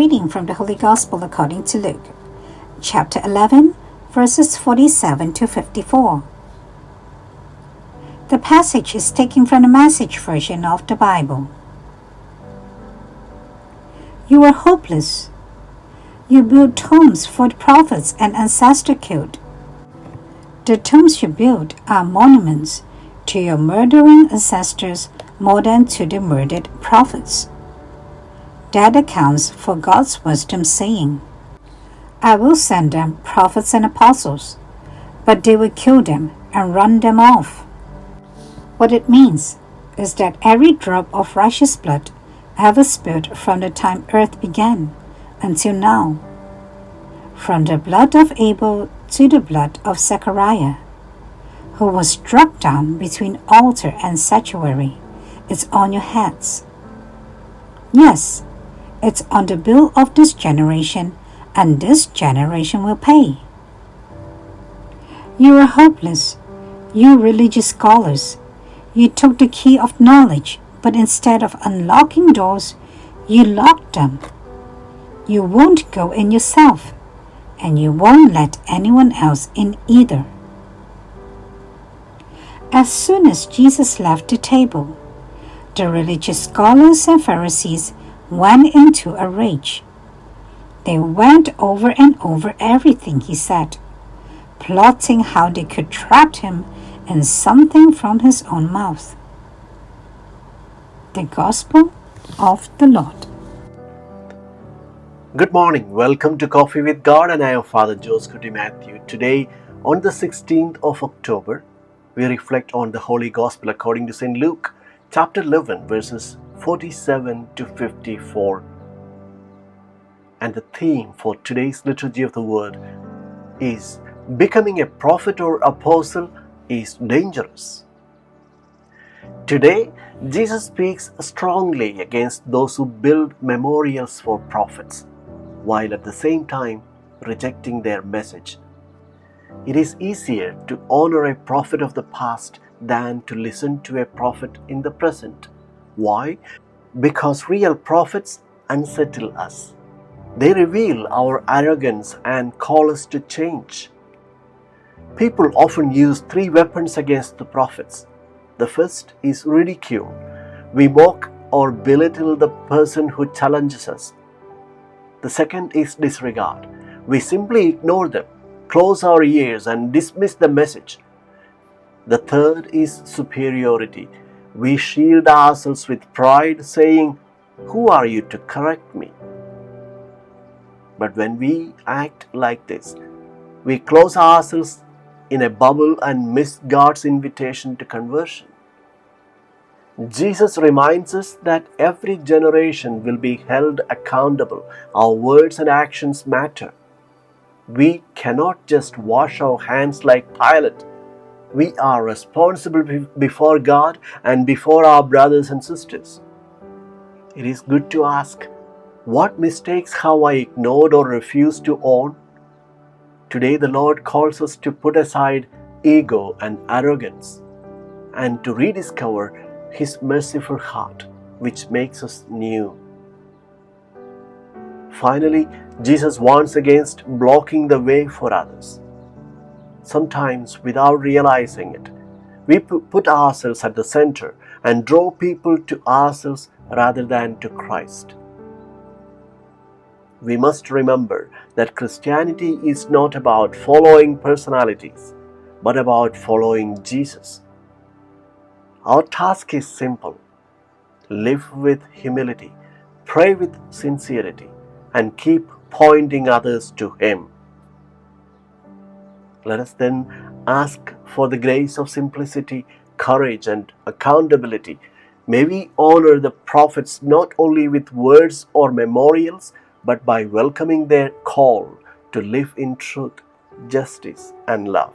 reading from the Holy Gospel according to Luke, chapter 11, verses 47 to 54. The passage is taken from the Message version of the Bible. You are hopeless. You build tombs for the prophets and ancestors killed. The tombs you build are monuments to your murdering ancestors more than to the murdered prophets. That accounts for God's wisdom saying, I will send them prophets and apostles, but they will kill them and run them off. What it means is that every drop of righteous blood ever spilled from the time earth began until now, from the blood of Abel to the blood of Zechariah, who was struck down between altar and sanctuary, is on your heads. Yes, it's on the bill of this generation, and this generation will pay. You are hopeless, you religious scholars. You took the key of knowledge, but instead of unlocking doors, you locked them. You won't go in yourself, and you won't let anyone else in either. As soon as Jesus left the table, the religious scholars and Pharisees went into a rage. They went over and over everything he said, plotting how they could trap him in something from his own mouth. The Gospel of the Lord. Good morning. Welcome to Coffee with God, and I am Father Joseph Matthew. Today, on the 16th of October, we reflect on the Holy Gospel according to St. Luke, chapter 11, verses 47 to 54. And the theme for today's Liturgy of the Word is becoming a prophet or apostle is dangerous. Today, Jesus speaks strongly against those who build memorials for prophets, while at the same time rejecting their message. It is easier to honor a prophet of the past than to listen to a prophet in the present. Why? Because real prophets unsettle us. They reveal our arrogance and call us to change. People often use three weapons against the prophets. The first is ridicule. We mock or belittle the person who challenges us. The second is disregard. We simply ignore them, close our ears, and dismiss the message. The third is superiority. We shield ourselves with pride, saying, "Who are you to correct me?" But when we act like this, we close ourselves in a bubble and miss God's invitation to conversion. Jesus reminds us that every generation will be held accountable. Our words and actions matter. We cannot just wash our hands like Pilate. We are responsible before God and before our brothers and sisters. It is good to ask, what mistakes have I ignored or refused to own? Today the Lord calls us to put aside ego and arrogance and to rediscover His merciful heart, which makes us new. Finally, Jesus warns against blocking the way for others. Sometimes, without realizing it, we put ourselves at the center and draw people to ourselves rather than to Christ. We must remember that Christianity is not about following personalities, but about following Jesus. Our task is simple. Live with humility, pray with sincerity, and keep pointing others to Him. Let us then ask for the grace of simplicity, courage, and accountability. May we honor the prophets not only with words or memorials, but by welcoming their call to live in truth, justice, and love.